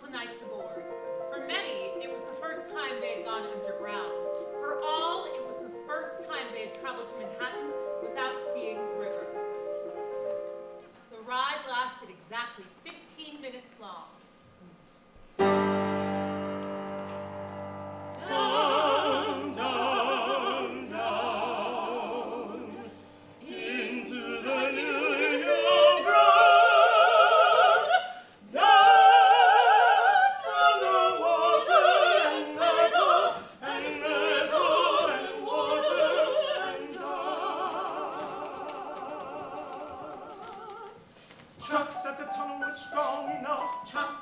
the nights aboard. For many, it was the first time they had gone underground. For all, it was the first time they had traveled to Manhattan without seeing the river. The ride lasted exactly 15 minutes long. Down, down, down, into the New York ground, down on the water and metal, and water and dust. Trust that the tunnel was strong enough. Trust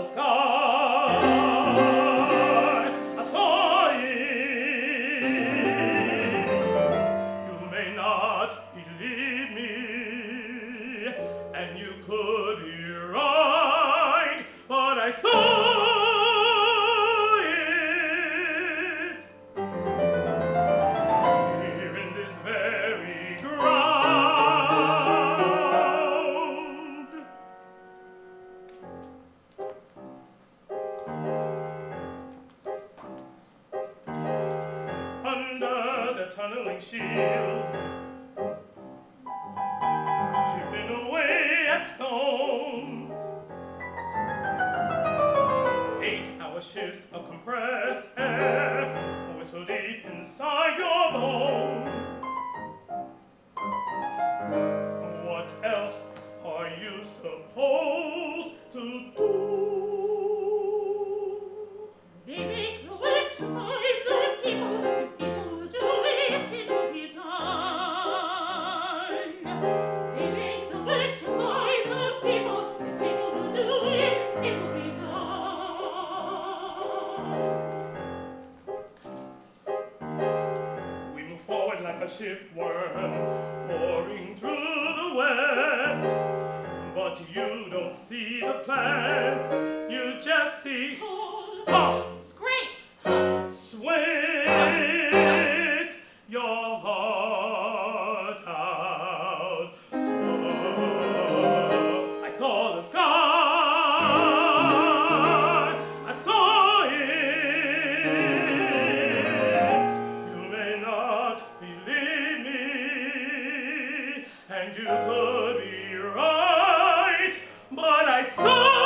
the sky. I saw it. You may not believe me, and you could be right, but I saw it here in this very ground. Under the tunneling shield, chipping away at stones. 8-hour shifts of compressed air whistle deep inside your bones. What else are you supposed to do? They make the electrify the people. If people will do it, it will be done. They make the electrify the people. If people will do it, it will be done. We move forward like a shipworm, pouring through the wet. But you don't see the plans, you just see ha, Scrape! sweat your heart out. Oh, I saw the sky, I saw it. You may not believe me, and you could be right, but I saw